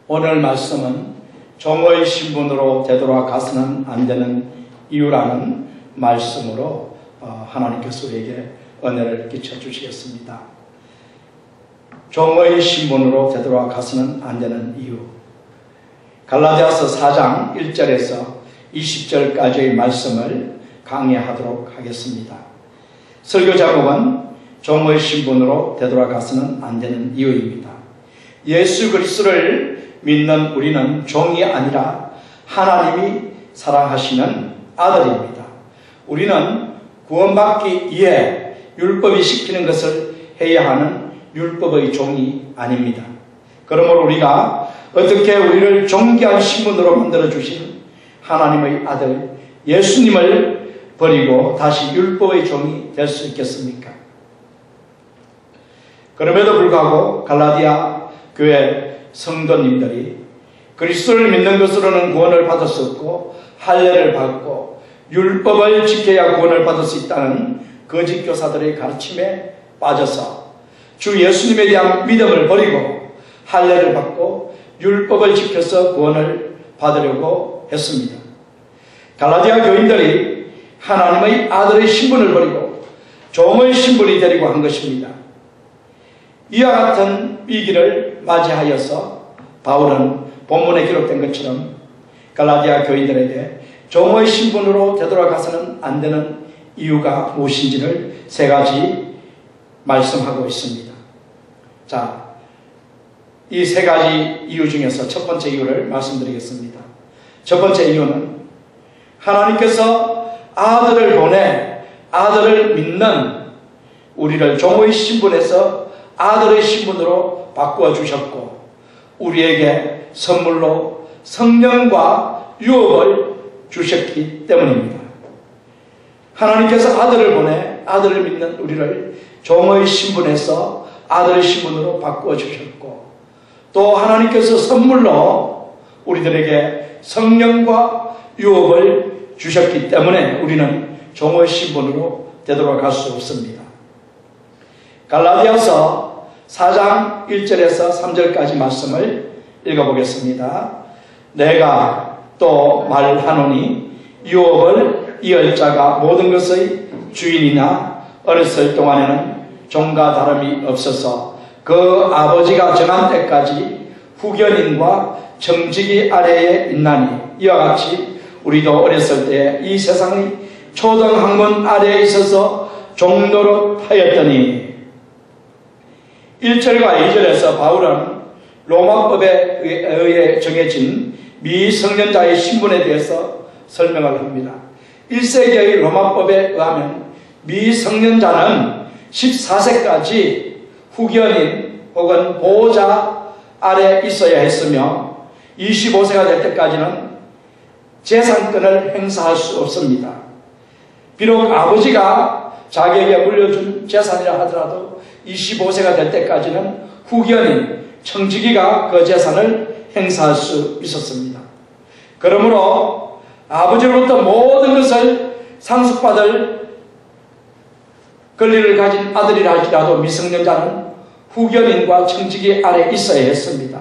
오늘 말씀은 종의 신분으로 되돌아가서는 안 되는 이유라는 말씀으로 하나님께서 우리에게 은혜를 끼쳐주시겠습니다. 종의 신분으로 되돌아가서는 안 되는 이유. 갈라디아서 4장 1절에서 20절까지의 말씀을 강의하도록 하겠습니다. 설교 제목은 종의 신분으로 되돌아가서는 안 되는 이유입니다. 예수 그리스도를 믿는 우리는 종이 아니라 하나님이 사랑하시는 아들입니다. 우리는 구원받기 위해 율법이 시키는 것을 해야 하는 율법의 종이 아닙니다. 그러므로 우리가 어떻게 우리를 존귀한 신분으로 만들어주신 하나님의 아들 예수님을 버리고 다시 율법의 종이 될 수 있겠습니까? 그럼에도 불구하고 갈라디아 교회 성도님들이 그리스도를 믿는 것으로는 구원을 받을 수 없고 할례를 받고 율법을 지켜야 구원을 받을 수 있다는 거짓 교사들의 가르침에 빠져서 주 예수님에 대한 믿음을 버리고 할례를 받고 율법을 지켜서 구원을 받으려고 했습니다. 갈라디아 교인들이 하나님의 아들의 신분을 버리고 종의 신분이 되려고 한 것입니다. 이와 같은 위기를 맞이하여서 바울은 본문에 기록된 것처럼 갈라디아 교인들에게 종의 신분으로 되돌아가서는 안 되는 이유가 무엇인지를 세 가지 말씀하고 있습니다. 자, 이 세 가지 이유 중에서 첫 번째 이유를 말씀드리겠습니다. 첫 번째 이유는 하나님께서 아들을 보내 아들을 믿는 우리를 종의 신분에서 아들의 신분으로 바꾸어 주셨고 우리에게 선물로 성령과 유업을 주셨기 때문입니다. 하나님께서 아들을 보내 아들을 믿는 우리를 종의 신분에서 아들의 신분으로 바꾸어 주셨고 또 하나님께서 선물로 우리들에게 성령과 유업을 주셨기 때문에 우리는 종의 신분으로 되돌아갈 수 없습니다. 갈라디아서 4장 1절에서 3절까지 말씀을 읽어보겠습니다. 내가 또 말하노니 유업을 이을 자가 모든 것의 주인이나 어렸을 동안에는 종과 다름이 없어서 그 아버지가 정한 때까지 후견인과 정직이 아래에 있나니 이와 같이 우리도 어렸을 때 이 세상의 초등학문 아래에 있어서 종노릇 하였더니 1절과 2절에서 바울은 로마법에 의해 정해진 미성년자의 신분에 대해서 설명을 합니다. 1세기의 로마법에 의하면 미성년자는 14세까지 후견인 혹은 보호자 아래 있어야 했으며 25세가 될 때까지는 재산권을 행사할 수 없습니다. 비록 아버지가 자기에게 물려준 재산이라 하더라도 25세가 될 때까지는 후견인, 청지기가 그 재산을 행사할 수 있었습니다. 그러므로 아버지로부터 모든 것을 상속받을 권리를 가진 아들이라 할지라도 미성년자는 후견인과 청지기 아래 있어야 했습니다.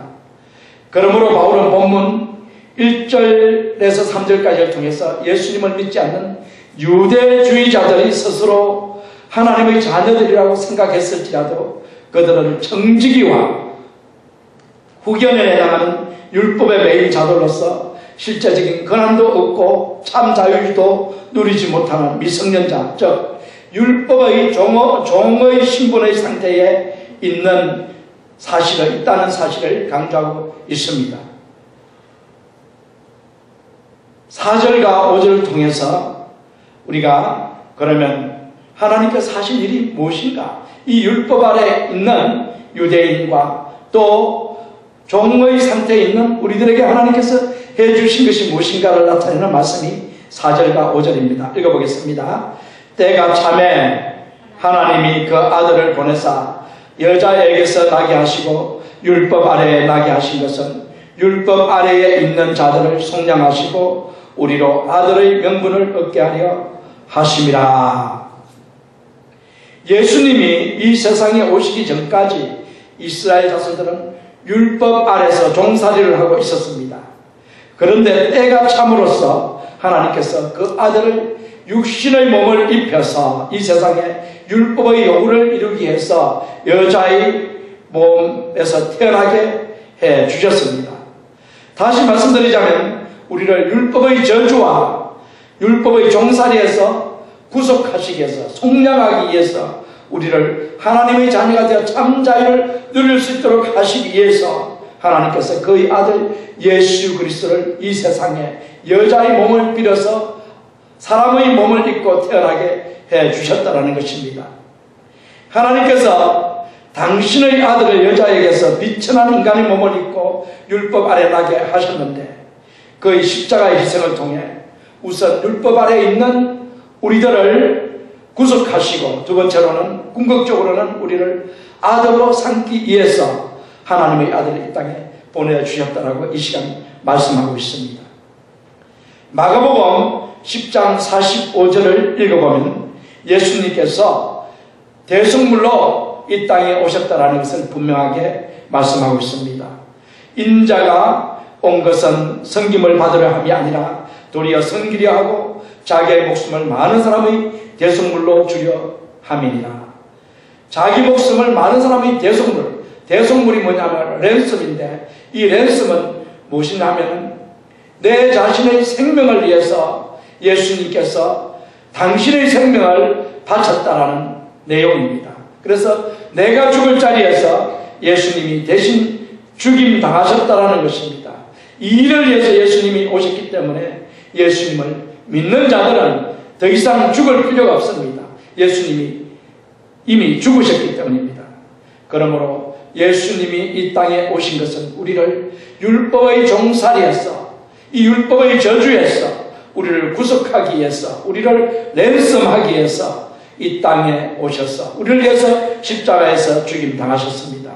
그러므로 바울은 본문 1절에서 3절까지를 통해서 예수님을 믿지 않는 유대주의자들이 스스로 하나님의 자녀들이라고 생각했을지라도 그들은 청지기와 후견에 해당하는 율법에 매인 자들로서 실제적인 권한도 없고 참 자유도 누리지 못하는 미성년자, 즉 율법의 종의 신분의 상태에 있다는 사실을 강조하고 있습니다. 4절과 5절을 통해서 우리가 그러면 하나님께서 하신 일이 무엇인가? 이 율법 아래 있는 유대인과 또 종의 상태에 있는 우리들에게 하나님께서 해주신 것이 무엇인가를 나타내는 말씀이 4절과 5절입니다. 읽어보겠습니다. 때가 참에 하나님이 그 아들을 보내사 여자에게서 나게 하시고 율법 아래에 나게 하신 것은 율법 아래에 있는 자들을 속량하시고 우리로 아들의 명분을 얻게 하려 하심이라. 예수님이 이 세상에 오시기 전까지 이스라엘 자손들은 율법 아래서 종살이를 하고 있었습니다. 그런데 때가 참으로써 하나님께서 그 아들을 육신의 몸을 입혀서 이 세상에 율법의 요구를 이루기 위해서 여자의 몸에서 태어나게 해 주셨습니다. 다시 말씀드리자면 우리를 율법의 저주와 율법의 종살이에서 구속하시기 위해서, 속량하기 위해서 우리를 하나님의 자녀가 되어 참 자유를 누릴 수 있도록 하시기 위해서 하나님께서 그의 아들 예수 그리스도를 이 세상에 여자의 몸을 빌어서 사람의 몸을 입고 태어나게 해 주셨다는 것입니다. 하나님께서 당신의 아들을 여자에게서 비천한 인간의 몸을 입고 율법 아래 나게 하셨는데, 그의 십자가의 희생을 통해 우선 율법 아래 있는 우리들을 구속하시고, 두 번째로는 궁극적으로는 우리를 아들로 삼기 위해서 하나님의 아들을 이 땅에 보내주셨다라고 이 시간 말씀하고 있습니다. 마가복음 10장 45절을 읽어보면 예수님께서 대속물로 이 땅에 오셨다라는 것을 분명하게 말씀하고 있습니다. 인자가 온 것은 섬김을 받으려 함이 아니라 도리어 섬기려 하고 자기의 목숨을 많은 사람의 대속물로 주려 함이니라. 자기 목숨을 많은 사람의 대속물이 뭐냐면 랜섬인데, 이 랜섬은 무엇이냐면 내 자신의 생명을 위해서 예수님께서 당신의 생명을 바쳤다라는 내용입니다. 그래서 내가 죽을 자리에서 예수님이 대신 죽임 당하셨다라는 것입니다. 이 일을 위해서 예수님이 오셨기 때문에 예수님을 믿는 자들은 더 이상 죽을 필요가 없습니다. 예수님이 이미 죽으셨기 때문입니다. 그러므로 예수님이 이 땅에 오신 것은 우리를 율법의 종살이에서, 이 율법의 저주에서 우리를 구속하기 위해서, 우리를 랜섬하기 위해서 이 땅에 오셔서 우리를 위해서 십자가에서 죽임 당하셨습니다.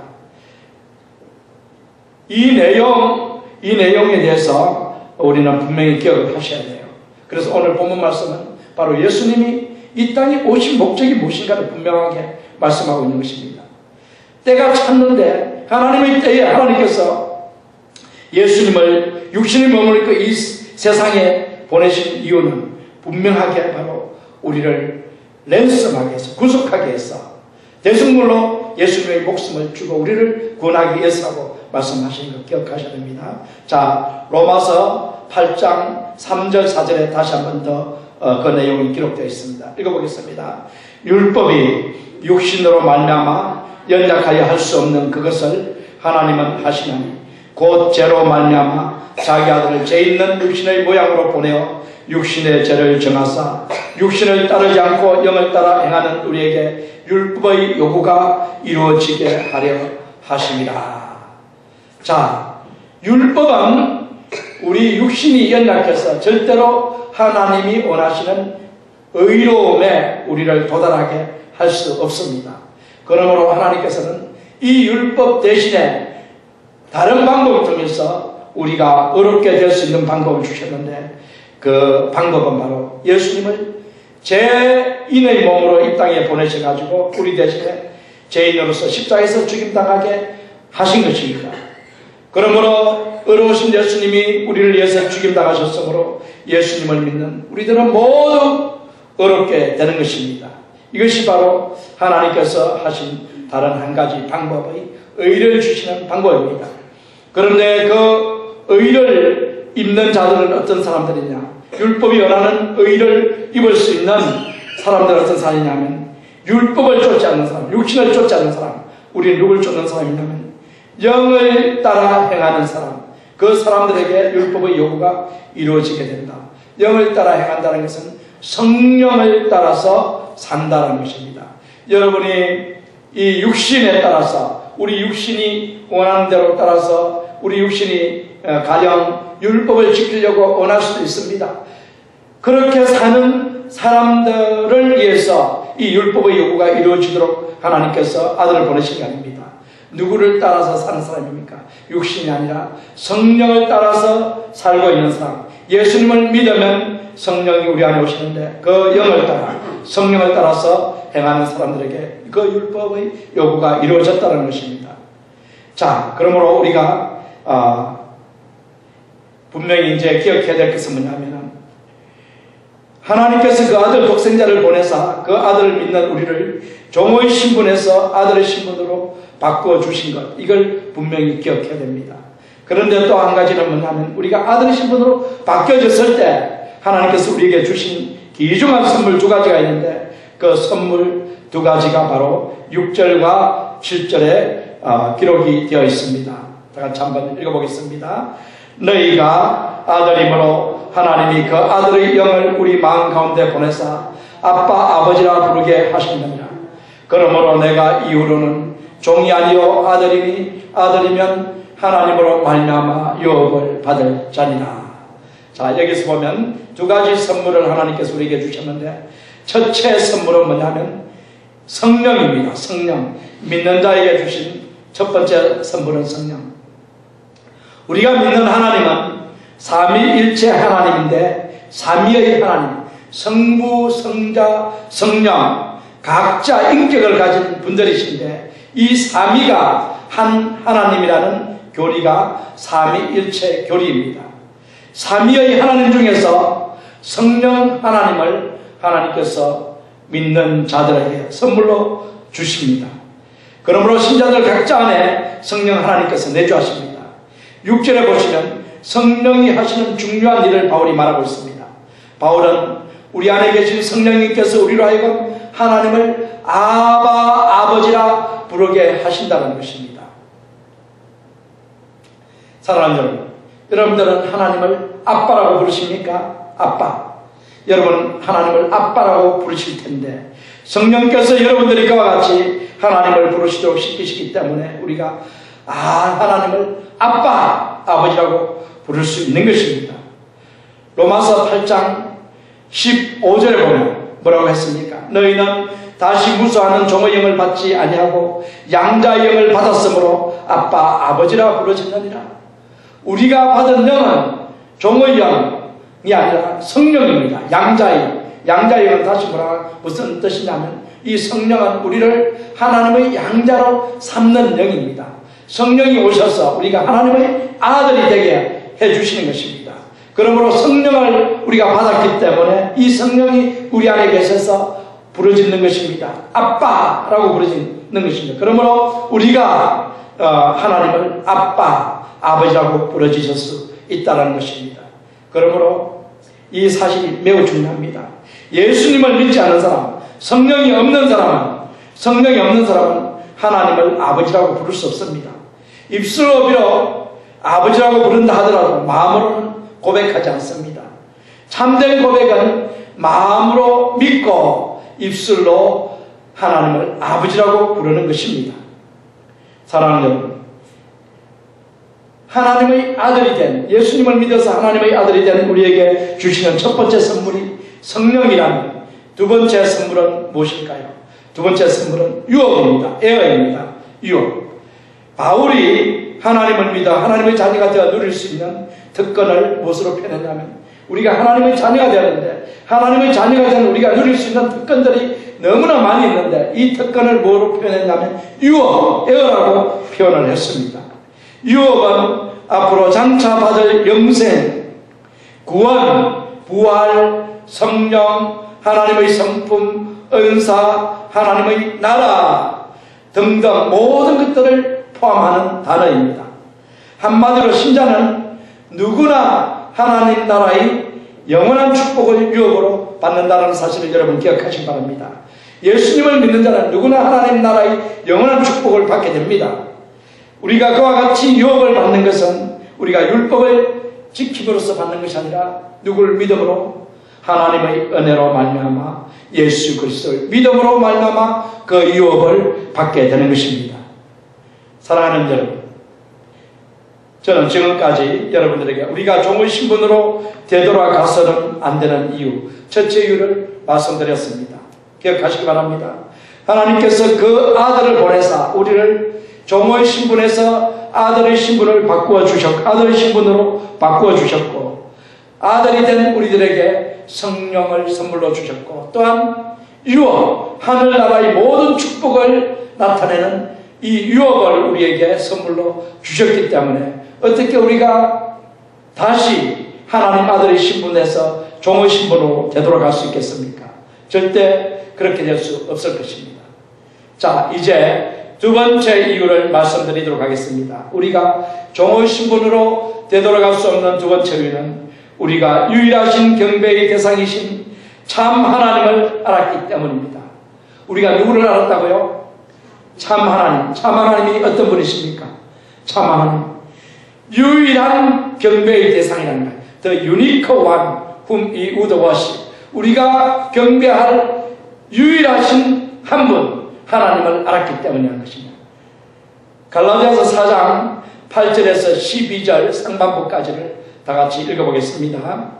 이 내용에 대해서 우리는 분명히 기억을 하셔야 돼요. 그래서 오늘 본문 말씀은 바로 예수님이 이 땅에 오신 목적이 무엇인가를 분명하게 말씀하고 있는 것입니다. 때가 찼는데 하나님의 때에 하나님께서 예수님을 육신의 몸을 입고 이 세상에 보내신 이유는 분명하게 바로 우리를 랜섬하게 해서, 구속하게 해서 대속물로 예수님의 목숨을 주고 우리를 구원하기 위해서라고 말씀하시는 것 기억하셔야 됩니다. 자, 로마서 8장 3절 4절에 다시 한 번 더 그 내용이 기록되어 있습니다. 읽어보겠습니다. 율법이 육신으로 말미암아 연약하여 할 수 없는 그것을 하나님은 하시나니 곧 죄로 말미암아 자기 아들을 죄 있는 육신의 모양으로 보내어 육신의 죄를 정하사 육신을 따르지 않고 영을 따라 행하는 우리에게 율법의 요구가 이루어지게 하려 하심이라. 자, 율법은 우리 육신이 연약해서 절대로 하나님이 원하시는 의로움에 우리를 도달하게 할 수 없습니다. 그러므로 하나님께서는 이 율법 대신에 다른 방법을 통해서 우리가 의롭게 될 수 있는 방법을 주셨는데, 그 방법은 바로 예수님을 죄인의 몸으로 이 땅에 보내셔가지고 우리 대신에 죄인으로서 십자가에서 죽임당하게 하신 것입니다. 그러므로 의로우신 예수님이 우리를 위해서 죽임당하셨으므로 예수님을 믿는 우리들은 모두 의롭게 되는 것입니다. 이것이 바로 하나님께서 하신 다른 한 가지 방법의 의를 주시는 방법입니다. 그런데 그 의를 입는 자들은 어떤 사람들이냐? 율법이 원하는 의를 입을 수 있는 사람들은 어떤 사람이냐면 율법을 쫓지 않는 사람, 육신을 쫓지 않는 사람. 우리는 누굴 쫓는 사람이냐면 영을 따라 행하는 사람. 그 사람들에게 율법의 요구가 이루어지게 된다. 영을 따라 행한다는 것은 성령을 따라서 산다는 것입니다. 여러분이 이 육신에 따라서, 우리 육신이 원하는 대로 따라서 우리 육신이 가령 율법을 지키려고 원할 수도 있습니다. 그렇게 사는 사람들을 위해서 이 율법의 요구가 이루어지도록 하나님께서 아들을 보내신 게 아닙니다. 누구를 따라서 사는 사람입니까? 육신이 아니라 성령을 따라서 살고 있는 사람. 예수님을 믿으면 성령이 우리 안에 오시는데 그 영을 따라, 성령을 따라서 행하는 사람들에게 그 율법의 요구가 이루어졌다는 것입니다. 자, 그러므로 우리가 분명히 이제 기억해야 될 것은 뭐냐면은 하나님께서 그 아들 독생자를 보내사 그 아들을 믿는 우리를 종의 신분에서 아들의 신분으로 바꾸어 주신 것, 이걸 분명히 기억해야 됩니다. 그런데 또 한 가지는 뭐냐면 우리가 아들의 신분으로 바뀌어졌을 때 하나님께서 우리에게 주신 귀중한 선물 두 가지가 있는데 그 선물 두 가지가 바로 6절과 7절에 기록이 되어 있습니다. 다 같이 한번 읽어보겠습니다. 너희가 아들임으로 하나님이 그 아들의 영을 우리 마음 가운데 보내사 아빠 아버지라 부르게 하셨느니라. 그러므로 내가 이후로는 종이 아니요 아들이니 아들이면 하나님으로 말미암아 유업을 받을 자니라. 자, 여기서 보면 두 가지 선물을 하나님께서 우리에게 주셨는데 첫째 선물은 뭐냐면 성령입니다. 성령. 믿는 자에게 주신 첫 번째 선물은 성령. 우리가 믿는 하나님은 삼위일체 하나님인데 삼위의 하나님, 성부, 성자, 성령 각자 인격을 가진 분들이신데 이 삼위가 한 하나님이라는 교리가 삼위일체 교리입니다. 삼위의 하나님 중에서 성령 하나님을 하나님께서 믿는 자들에게 선물로 주십니다. 그러므로 신자들 각자 안에 성령 하나님께서 내주하십니다. 6절에 보시면 성령이 하시는 중요한 일을 바울이 말하고 있습니다. 바울은 우리 안에 계신 성령님께서 우리로 하여금 하나님을 아바 아버지라 부르게 하신다는 것입니다. 사랑하는 여러분, 여러분들은 하나님을 아빠라고 부르십니까? 아빠. 여러분 하나님을 아빠라고 부르실 텐데 성령께서 여러분들이 그와 같이 하나님을 부르시도록 시키시기 때문에 우리가 하나님을 아빠, 아버지라고 부를 수 있는 것입니다. 로마서 8장 15절에 보면 뭐라고 했습니까? 너희는 다시 무수하는 종의 영을 받지 아니하고 양자의 영을 받았으므로 아빠, 아버지라 부르짖느니라. 우리가 받은 영은 종의 영이 아니라 성령입니다. 양자의 영. 양자의 영은 다시 무슨 뜻이냐면 이 성령은 우리를 하나님의 양자로 삼는 영입니다. 성령이 오셔서 우리가 하나님의 아들이 되게 해주시는 것입니다. 그러므로 성령을 우리가 받았기 때문에 이 성령이 우리 안에 계셔서 부르짖는 것입니다. 아빠라고 부르짖는 것입니다. 그러므로 우리가 하나님을 아빠, 아버지라고 부르짖을 수 있다는 것입니다. 그러므로 이 사실이 매우 중요합니다. 예수님을 믿지 않는 사람, 성령이 없는 사람은 하나님을 아버지라고 부를 수 없습니다. 입술로 비록 아버지라고 부른다 하더라도 마음으로는 고백하지 않습니다. 참된 고백은 마음으로 믿고 입술로 하나님을 아버지라고 부르는 것입니다. 사랑하는 여러분, 하나님의 아들이 된, 예수님을 믿어서 하나님의 아들이 된 우리에게 주시는 첫 번째 선물이 성령이라면 두 번째 선물은 무엇일까요? 두 번째 선물은 유업입니다. 에어입니다. 유업. 바울이 하나님을 믿어 하나님의 자녀가 되어 누릴 수 있는 특권을 무엇으로 표현했냐면 우리가 하나님의 자녀가 되었는데 하나님의 자녀가 된 우리가 누릴 수 있는 특권들이 너무나 많이 있는데 이 특권을 뭐로 표현했냐면 유업, 에어라고 표현을 했습니다. 유업은 앞으로 장차 받을 영생, 구원, 부활, 성령, 하나님의 성품, 은사, 하나님의 나라 등등 모든 것들을 포함하는 단어입니다. 한마디로 신자는 누구나 하나님 나라의 영원한 축복을 유업으로 받는다는 사실을 여러분 기억하시기 바랍니다. 예수님을 믿는 자는 누구나 하나님 나라의 영원한 축복을 받게 됩니다. 우리가 그와 같이 유업을 받는 것은 우리가 율법을 지킴으로써 받는 것이 아니라 누구를 믿음으로 하나님의 은혜로 말미암아 예수 그리스도를 믿음으로 말미암아 그 유업을 받게 되는 것입니다. 사랑하는 여러분, 저는 지금까지 여러분들에게 우리가 종의 신분으로 되돌아가서는 안 되는 이유, 첫째 이유를 말씀드렸습니다. 기억하시기 바랍니다. 하나님께서 그 아들을 보내사 우리를 종의 신분에서 아들의 신분을 바꾸어 주셨고, 아들의 신분으로 바꾸어 주셨고, 아들이 된 우리들에게 성령을 선물로 주셨고, 또한 유업, 하늘나라의 모든 축복을 나타내는 이 유업을 우리에게 선물로 주셨기 때문에 어떻게 우리가 다시 하나님 아들의 신분에서 종의 신분으로 되돌아갈 수 있겠습니까? 절대 그렇게 될 수 없을 것입니다. 자, 이제 두 번째 이유를 말씀드리도록 하겠습니다. 우리가 종의 신분으로 되돌아갈 수 없는 두 번째 이유는 우리가 유일하신 경배의 대상이신 참 하나님을 알았기 때문입니다. 우리가 누구를 알았다고요? 참 하나님. 참 하나님이 어떤 분이십니까? 참 하나님. 유일한 경배의 대상이라는 거예요. The unique one whom we would worship. 우리가 경배할 유일하신 한 분, 하나님을 알았기 때문이라는 것입니다. 갈라디아서 4장 8절에서 12절 상반부까지를 다 같이 읽어보겠습니다.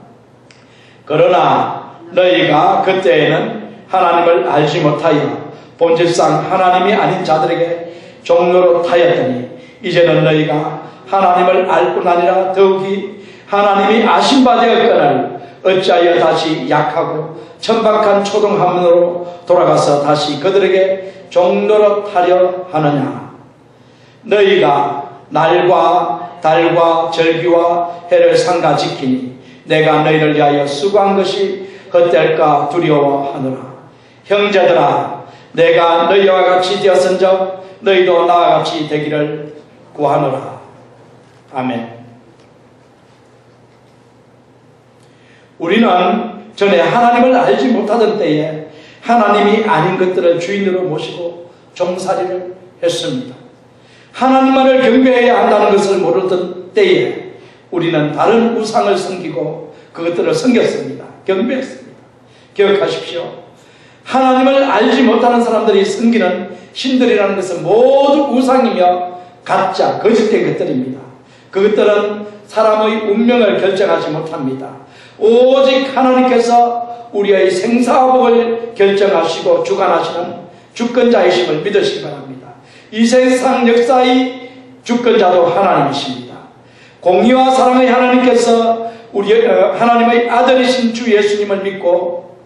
그러나 너희가 그때에는 하나님을 알지 못하여 본질상 하나님이 아닌 자들에게 종로로 하였더니 이제는 너희가 하나님을 알 뿐 아니라 더욱이 하나님이 아신 바 되었거늘 어찌하여 다시 약하고 천박한 초등학문으로 돌아가서 다시 그들에게 종로로 하려 하느냐. 너희가 날과 달과 절기와 해를 삼가 지키니 내가 너희를 위하여 수고한 것이 헛될까 두려워하노라. 형제들아, 내가 너희와 같이 되었은즉 너희도 나와 같이 되기를 구하노라. 아멘. 우리는 전에 하나님을 알지 못하던 때에 하나님이 아닌 것들을 주인으로 모시고 종살이를 했습니다. 하나님만을 경배해야 한다는 것을 모르던 때에 우리는 다른 우상을 섬기고 그것들을 섬겼습니다. 경배했습니다. 기억하십시오. 하나님을 알지 못하는 사람들이 섬기는 신들이라는 것은 모두 우상이며 가짜, 거짓된 것들입니다. 그것들은 사람의 운명을 결정하지 못합니다. 오직 하나님께서 우리의 생사복을 결정하시고 주관하시는 주권자이심을 믿으시기 바랍니다. 이 세상 역사의 주권자도 하나님이십니다. 공의와 사랑의 하나님께서 하나님의 아들이신 주 예수님을 믿고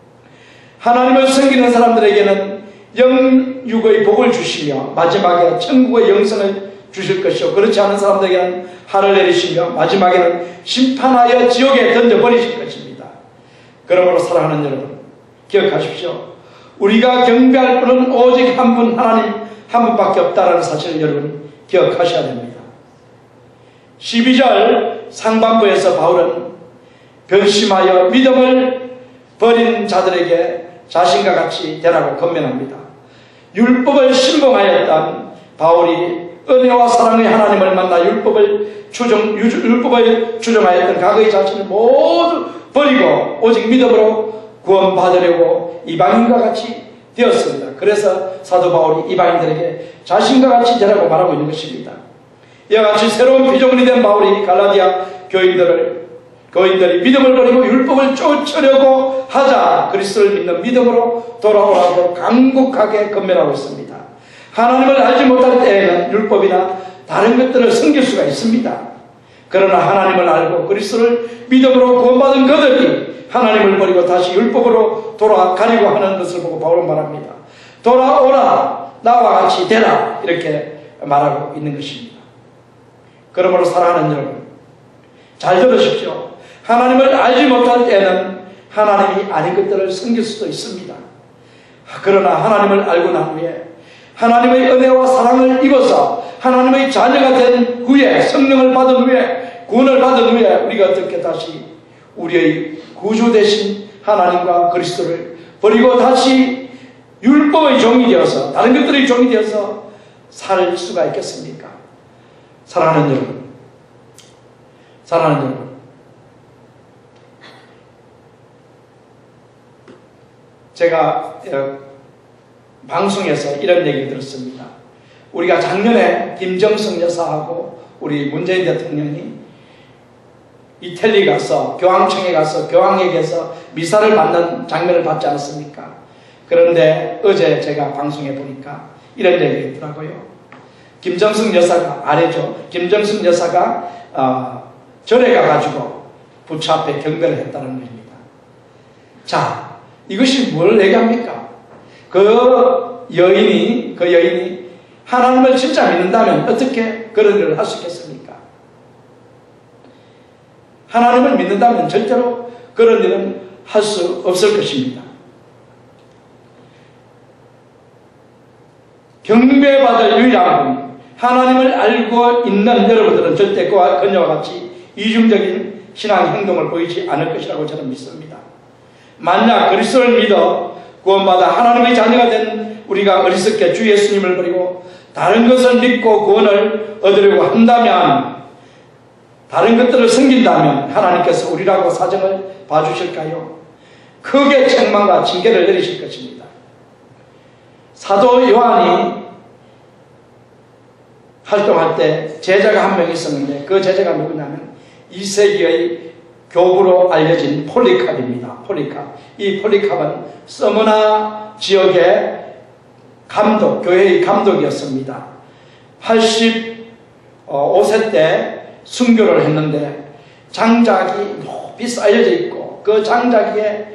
하나님을 섬기는 사람들에게는 영육의 복을 주시며 마지막에 천국의 영생을 주실 것이요 그렇지 않은 사람들에게는 화를 내리시며 마지막에는 심판하여 지옥에 던져버리실 것입니다. 그러므로 사랑하는 여러분, 기억하십시오. 우리가 경배할 분은 오직 한 분, 하나님 한 분밖에 없다는 사실을 여러분 기억하셔야 됩니다. 12절 상반부에서 바울은 변심하여 믿음을 버린 자들에게 자신과 같이 되라고 권면합니다. 율법을 신봉하였던 바울이 은혜와 사랑의 하나님을 만나 율법을 추종하였던 과거의 자신을 모두 버리고 오직 믿음으로 구원받으려고 이방인과 같이 되었습니다. 그래서 사도 바울이 이방인들에게 자신과 같이 되라고 말하고 있는 것입니다. 이와 같이 새로운 피조물이 된 바울이 갈라디아 교인들이 믿음을 버리고 율법을 쫓으려고 하자 그리스도를 믿는 믿음으로 돌아오라고 간곡하게 권면하고 있습니다. 하나님을 알지 못할 때에는 율법이나 다른 것들을 섬길 수가 있습니다. 그러나 하나님을 알고 그리스도를 믿음으로 구원받은 그들이 하나님을 버리고 다시 율법으로 돌아가려고 하는 것을 보고 바울은 말합니다. 돌아오라, 나와 같이 되라, 이렇게 말하고 있는 것입니다. 그러므로 사랑하는 여러분, 잘 들으십시오. 하나님을 알지 못할 때는 하나님이 아닌 것들을 섬길 수도 있습니다. 그러나 하나님을 알고 난 후에 하나님의 은혜와 사랑을 입어서 하나님의 자녀가 된 후에 성령을 받은 후에 구원을 받은 후에 우리가 어떻게 다시 우리의 구주 되신 하나님과 그리스도를 버리고 다시 율법의 종이 되어서 다른 것들의 종이 되어서 살 수가 있겠습니까? 사랑하는 여러분, 사랑하는 여러분, 제가 방송에서 이런 얘기를 들었습니다. 우리가 작년에 김정숙 여사하고 우리 문재인 대통령이 이태리 가서 교황청에 가서 교황에게서 미사를 받는 장면을 봤지 않습니까? 그런데 어제 제가 방송에 보니까 이런 얘기가 있더라고요. 김정숙 여사가 아래죠. 김정숙 여사가 절에 가가지고 부처 앞에 경배를 했다는 겁니다. 자, 이것이 뭘 얘기합니까? 그 여인이 하나님을 진짜 믿는다면 어떻게 그런 일을 할 수 있겠습니까? 하나님을 믿는다면 절대로 그런 일은 할 수 없을 것입니다. 경배받을 유일한 분, 하나님을 알고 있는 여러분들은 절대 그와 같이 이중적인 신앙 행동을 보이지 않을 것이라고 저는 믿습니다. 만약 그리스도를 믿어 구원받아 하나님의 자녀가 된 우리가 어리석게 주 예수님을 버리고 다른 것을 믿고 구원을 얻으려고 한다면, 다른 것들을 섬긴다면 하나님께서 우리라고 사정을 봐주실까요? 크게 책망과 징계를 내리실 것입니다. 사도 요한이 활동할 때 제자가 한 명 있었는데 그 제자가 누구냐면 2세기의 교부로 알려진 폴리캅입니다. 폴리캅. 이 폴리캅은 서머나 지역의 감독, 교회의 감독이었습니다. 85세 때 순교를 했는데 장작이 높이 쌓여져 있고 그 장작에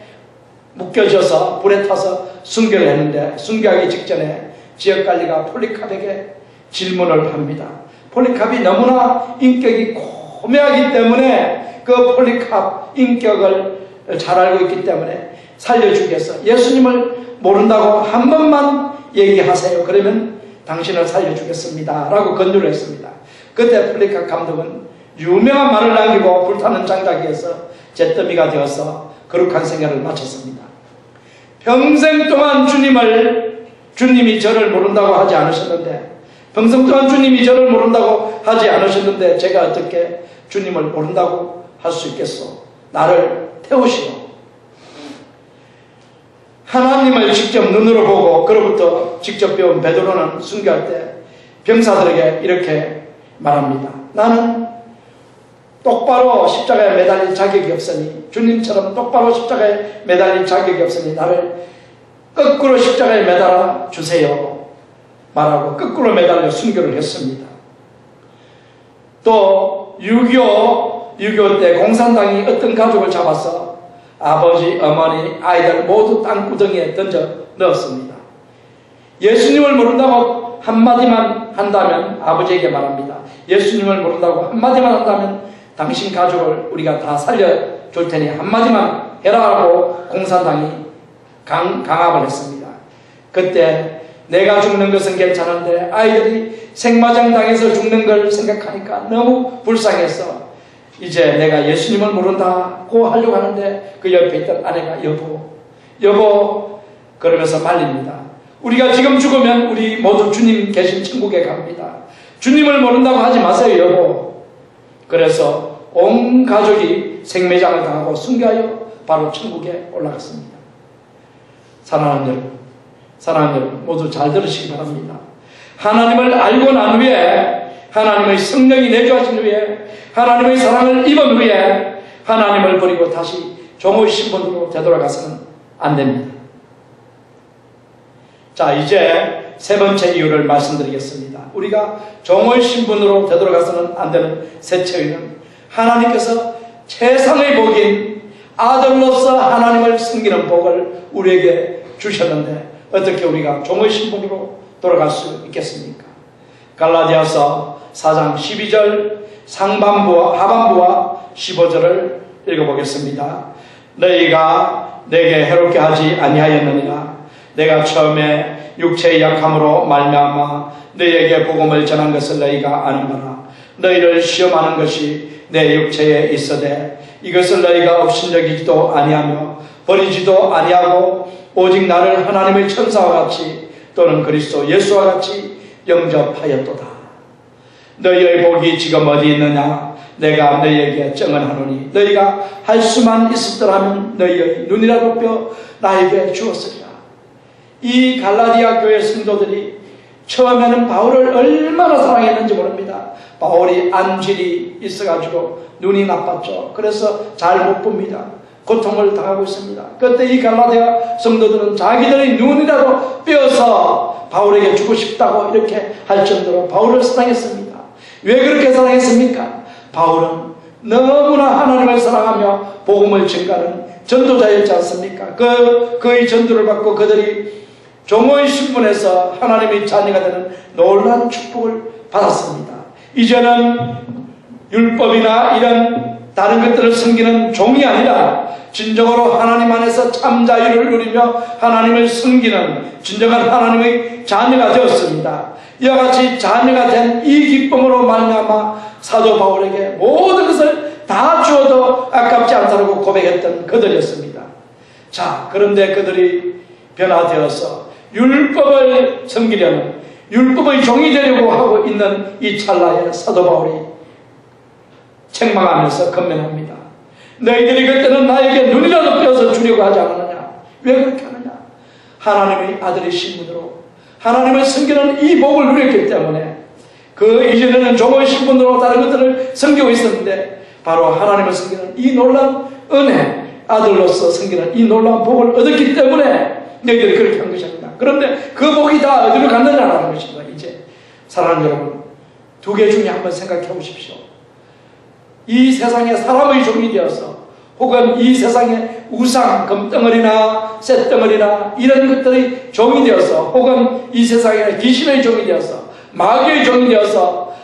묶여져서 불에 타서 순교를 했는데, 순교하기 직전에 지역관리가 폴리캅에게 질문을 합니다. 폴리캅이 너무나 인격이 고매하기 때문에 그 폴리캅 인격을 잘 알고 있기 때문에 살려주기 위해서 예수님을 모른다고 한 번만 얘기하세요. 그러면 당신을 살려주겠습니다 라고 권유를 했습니다. 그때 폴리캅 감독은 유명한 말을 남기고 불타는 장자기에서 잿더미가 되어서 거룩한 생애를 마쳤습니다. 평생 동안 주님이 저를 모른다고 하지 않으셨는데, 평생 동안 주님이 저를 모른다고 하지 않으셨는데 제가 어떻게 주님을 모른다고 할 수 있겠소? 나를 태우시오. 하나님을 직접 눈으로 보고 그로부터 직접 배운 베드로는 순교할 때 병사들에게 이렇게 말합니다. 나는 똑바로 십자가에 매달릴 자격이 없으니, 주님처럼 똑바로 십자가에 매달릴 자격이 없으니 나를 거꾸로 십자가에 매달아 주세요 말하고 거꾸로 매달려 순교를 했습니다. 또 6.25 때 공산당이 어떤 가족을 잡아서 아버지, 어머니, 아이들 모두 땅구덩이에 던져 넣었습니다. 예수님을 모른다고 한마디만 한다면, 아버지에게 말합니다. 예수님을 모른다고 한마디만 한다면 당신 가족을 우리가 다 살려줄 테니 한마디만 해라 하고 공산당이 강압을 했습니다. 그때 내가 죽는 것은 괜찮은데 아이들이 생마장 당해서 죽는 걸 생각하니까 너무 불쌍해서 이제 내가 예수님을 모른다고 하려고 하는데 그 옆에 있던 아내가 여보 그러면서 말립니다. 우리가 지금 죽으면 우리 모두 주님 계신 천국에 갑니다. 주님을 모른다고 하지 마세요 여보. 그래서 온 가족이 생매장을 당하고 순교하여 바로 천국에 올라갔습니다. 사랑하는 여러분 모두 잘 들으시기 바랍니다. 하나님을 알고 난 후에, 하나님의 성령이 내주하신 후에, 하나님의 사랑을 입은 후에 하나님을 버리고 다시 종의 신분으로 되돌아가서는 안 됩니다. 자, 이제 세 번째 이유를 말씀드리겠습니다. 우리가 종의 신분으로 되돌아가서는 안 되는 셋째 이유는 하나님께서 최상의 복인 아들로서 하나님을 섬기는 복을 우리에게 주셨는데 어떻게 우리가 종의 신분으로 돌아갈 수 있겠습니까? 갈라디아서 4장 12절 하반부와 15절을 읽어보겠습니다. 너희가 내게 해롭게 하지 아니하였느니라. 내가 처음에 육체의 약함으로 말미암아 너희에게 복음을 전한 것을 너희가 아는 바라. 너희를 시험하는 것이 내 육체에 있어되 이것을 너희가 업신여기지도 아니하며 버리지도 아니하고 오직 나를 하나님의 천사와 같이 또는 그리스도 예수와 같이 영접하였도다. 너희의 복이 지금 어디 있느냐? 내가 너희에게 증언하노니 너희가 할 수만 있었더라면 너희의 눈이라도 뼈 나에게 주었으리라. 이 갈라디아 교회 성도들이 처음에는 바울을 얼마나 사랑했는지 모릅니다. 바울이 안질이 있어가지고 눈이 나빴죠. 그래서 잘 못 봅니다. 고통을 당하고 있습니다. 그때 이 갈라디아 성도들은 자기들의 눈이라도 빼어서 바울에게 주고 싶다고 이렇게 할 정도로 바울을 사랑했습니다. 왜 그렇게 사랑했습니까? 바울은 너무나 하나님을 사랑하며 복음을 전가하는 전도자였지 않습니까? 그의 전도를 받고 그들이 종의 신분에서 하나님의 자녀가 되는 놀라운 축복을 받았습니다. 이제는 율법이나 이런 다른 것들을 섬기는 종이 아니라 진정으로 하나님 안에서 참 자유를 누리며 하나님을 섬기는 진정한 하나님의 자녀가 되었습니다. 이와 같이 자녀가 된 이 기쁨으로 말미암아 사도 바울에게 모든 것을 다 주어도 아깝지 않다고 고백했던 그들이었습니다. 자, 그런데 그들이 변화되어서 율법을 섬기려는 율법의 종이 되려고 하고 있는 이 찰나에 사도 바울이 책망하면서 건면합니다. 너희들이 그때는 나에게 눈이라도 떼어서 주려고 하지 않았느냐? 왜 그렇게 하느냐? 하나님의 아들의 신분으로 하나님을 섬기는 이 복을 누렸기 때문에 그 이전에는 종의 신분으로 다른 것들을 섬기고 있었는데 바로 하나님을 섬기는 이 놀라운 은혜, 아들로서 섬기는 이 놀라운 복을 얻었기 때문에 너희들이 그렇게 한 것입니다. 그런데 그 복이 다 어디로 갔느냐라는 것입니다. 이제 사랑하는 여러분, 두 개 중에 한번 생각해 보십시오. 이 세상에 사람의 종이 되어서 혹은 이 세상에 우상, 금덩어리나 쇳덩어리나 이런 것들의 종이 되어서 혹은 이 세상에 귀신의 종이 되어서 마귀의 종이 되어서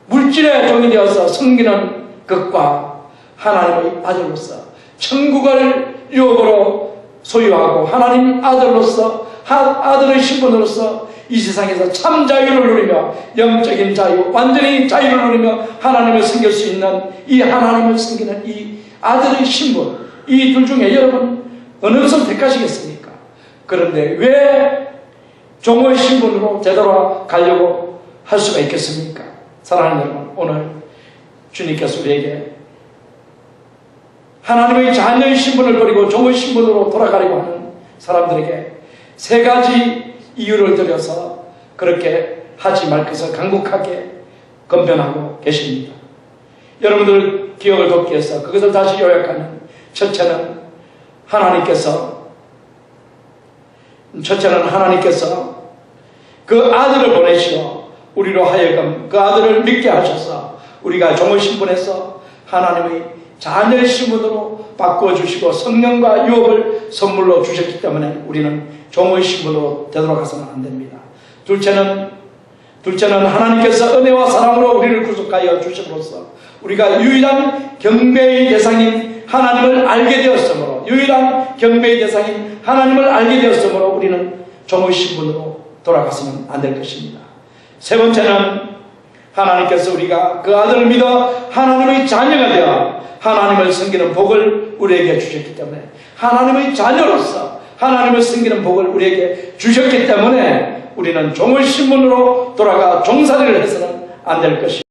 물질의 종이 되어서 섬기는 것과 하나님의 아들로서 천국을 유업으로 소유하고 하나님 아들로서 아들의 신분으로서 이 세상에서 참 자유를 누리며 영적인 자유, 완전히 자유를 누리며 하나님을 섬길 수 있는 이 하나님을 섬기는 이 아들의 신분, 이 둘 중에 여러분 어느 것을 택하시겠습니까? 그런데 왜 종의 신분으로 되돌아가려고 할 수가 있겠습니까? 사랑하는 여러분, 오늘 주님께서 우리에게 하나님의 자녀의 신분을 버리고 종의 신분으로 돌아가려고 하는 사람들에게 세 가지 이유를 들여서 그렇게 하지 말 것을 간곡하게 건변하고 계십니다. 여러분들 기억을 돕기 위해서 그것을 다시 요약하면 첫째는 하나님께서 그 아들을 보내시어 우리로 하여금 그 아들을 믿게 하셔서 우리가 종의 신분에서 하나님의 자녀의 신분으로 바꾸어주시고 성령과 유업을 선물로 주셨기 때문에 우리는 종의 신분으로 되돌아가서는 안 됩니다. 둘째는 하나님께서 은혜와 사랑으로 우리를 구속하여 주심으로써 우리가 유일한 경배의 대상인 하나님을 알게 되었으므로 우리는 종의 신분으로 돌아가서는 안 될 것입니다. 세 번째는 하나님께서 우리가 그 아들을 믿어 하나님의 자녀가 되어 하나님을 섬기는 복을 우리에게 주셨기 때문에 하나님의 자녀로서 하나님을 섬기는 복을 우리에게 주셨기 때문에 우리는 종의 신분으로 돌아가 종살이를 해서는 안 될 것입니다.